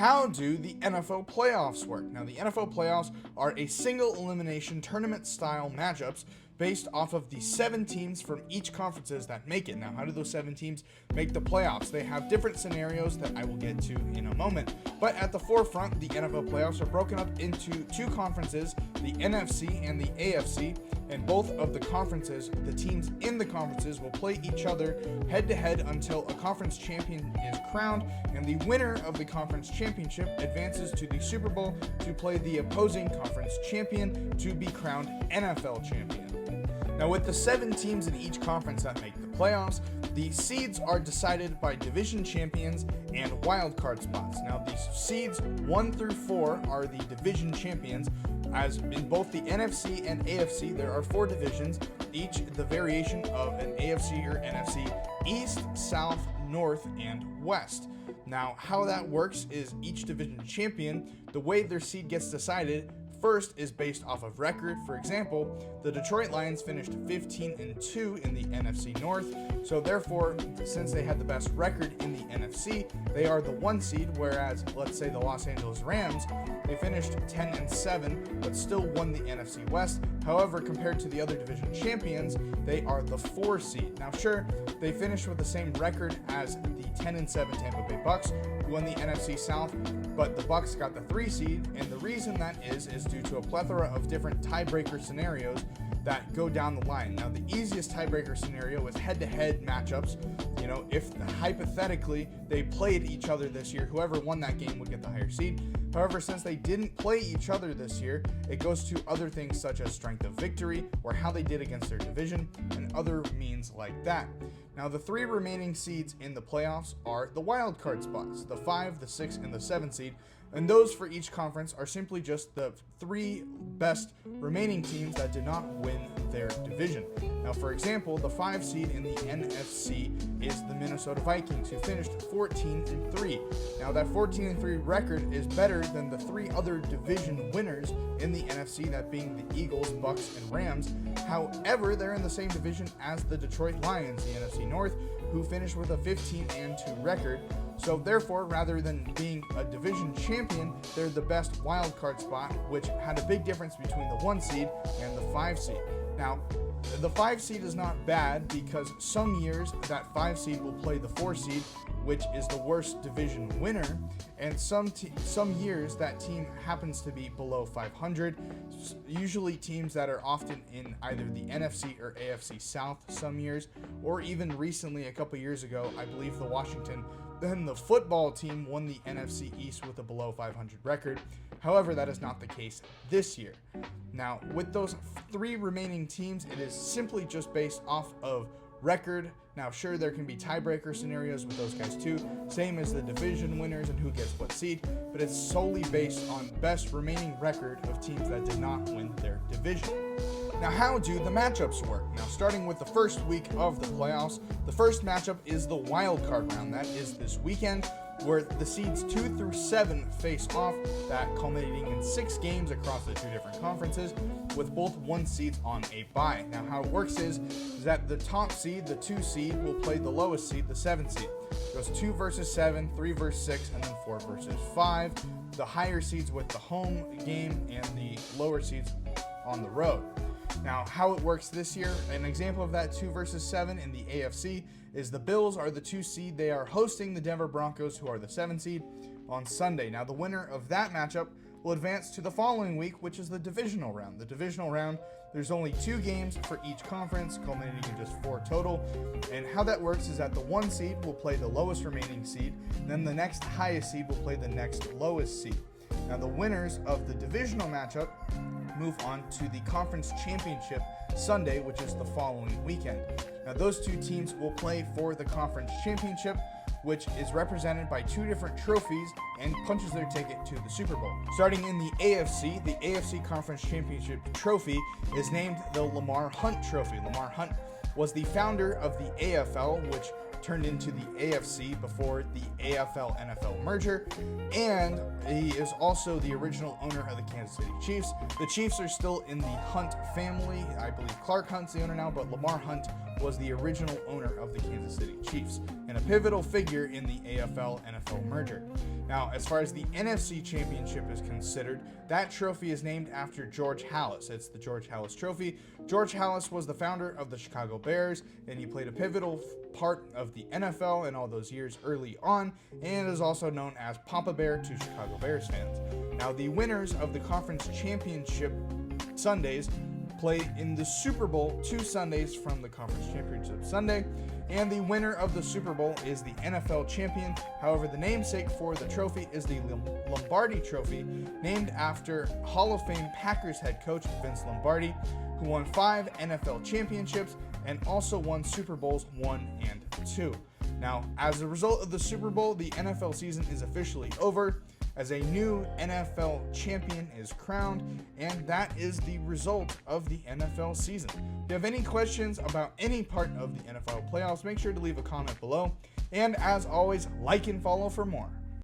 How do the NFL playoffs work? Now, the NFL playoffs are a single elimination tournament style matchups based off of the 7 teams from each conferences that make it. Now, how do those 7 teams make the playoffs? They have different scenarios that I will get to in a moment. But at the forefront, the NFL playoffs are broken up into 2 conferences, the NFC and the AFC, and both of the conferences, the teams in the conferences will play each other head to head until a conference champion is crowned, and the winner of the conference championship advances to the Super Bowl to play the opposing conference champion to be crowned NFL champion. Now, with the 7 teams in each conference that make the playoffs, the seeds are decided by division champions and wildcard spots. Now, the seeds 1 through 4 are the division champions, as in both the NFC and AFC, there are 4 divisions, each the variation of an AFC or NFC East, South, North, and West. Now, how that works is each division champion, the way their seed gets decided first is based off of record. For example, the Detroit Lions finished 15-2 in the NFC North, so therefore, since they had the best record in the NFC, they are the 1 seed, whereas, let's say the Los Angeles Rams, they finished 10-7, but still won the NFC West. However, compared to the other division champions, they are the 4 seed. Now, sure, they finished with the same record as the 10-7 Tampa Bay Bucks, who won the NFC South, but the Bucks got the 3 seed, and the reason that is due to a plethora of different tiebreaker scenarios that go down the line. Now, the easiest tiebreaker scenario is head-to-head matchups. You know, if hypothetically they played each other this year, whoever won that game would get the higher seed. However, since they didn't play each other this year, it goes to other things such as strength of victory or how they did against their division and other means like that. Now, the 3 remaining seeds in the playoffs are the wild card spots, the 5, the 6, and the 7 seed, and those for each conference are simply just the 3 best remaining teams that did not win their division. Now, for example, the 5 seed in the NFC is the Minnesota Vikings, who finished 14-3. Now, that 14-3 record is better than the 3 other division winners in the NFC, that being the Eagles, Bucks, and Rams. However, they're in the same division as the Detroit Lions, the NFC North, who finished with a 15-2 record. So therefore, rather than being a division champion, they're the best wild card spot, which had a big difference between the 1 seed and the 5 seed. Now, the 5 seed is not bad because some years that 5 seed will play the 4 seed, which is the worst division winner, and some years that team happens to be below 500, usually teams that are often in either the NFC or AFC South some years, or even recently, a couple years ago, I believe the football team won the NFC East with a below 500 record. However, that is not the case this year. Now, with those 3 remaining teams, it is simply just based off of record. Now, sure, there can be tiebreaker scenarios with those guys too, same as the division winners and who gets what seed, but it's solely based on best remaining record of teams that did not win their division. Now, how do the matchups work? Now, starting with the first week of the playoffs, the first matchup is the wild card round. That is this weekend, where the seeds 2 through 7 face off, that culminating in 6 games across the 2 different conferences, with both 1 seeds on a bye. Now, how it works is that the top seed, the 2 seed, will play the lowest seed, the 7 seed. It goes 2 versus 7, 3 versus 6, and then 4 versus 5. The higher seeds with the home game and the lower seeds on the road. Now, how it works this year, an example of that 2 versus 7 in the AFC is the Bills are the 2 seed. They are hosting the Denver Broncos, who are the 7 seed, on Sunday. Now, the winner of that matchup will advance to the following week, which is the divisional round. The divisional round, there's only 2 games for each conference, culminating in just 4 total. And how that works is that the 1 seed will play the lowest remaining seed, and then the next highest seed will play the next lowest seed. Now, the winners of the divisional matchup move on to the conference championship Sunday, which is the following weekend. Now, those 2 teams will play for the conference championship, which is represented by 2 different trophies and punches their ticket to the Super Bowl. Starting in the AFC Conference Championship trophy is named the Lamar Hunt Trophy. Lamar Hunt was the founder of the AFL, which turned into the AFC before the AFL NFL merger, and he is also the original owner of the Kansas City Chiefs. The Chiefs are still in the Hunt family. I believe Clark Hunt's the owner now, but Lamar Hunt was the original owner of the Kansas City Chiefs and a pivotal figure in the AFL NFL merger. Now, as far as the NFC Championship is considered, that trophy is named after George Halas. It's the George Halas Trophy. George Halas was the founder of the Chicago Bears, and he played a pivotal part of the NFL in all those years early on, and is also known as Papa Bear to Chicago Bears fans. Now, the winners of the conference championship Sundays play in the Super Bowl 2 Sundays from the Conference Championship Sunday, and the winner of the Super Bowl is the NFL champion. However, the namesake for the trophy is the Lombardi Trophy, named after Hall of Fame Packers head coach Vince Lombardi, who won 5 NFL championships and also won Super Bowls 1 and 2. Now, as a result of the Super Bowl, the NFL season is officially over, as a new NFL champion is crowned, and that is the result of the NFL season. If you have any questions about any part of the NFL playoffs, make sure to leave a comment below. And as always, like and follow for more.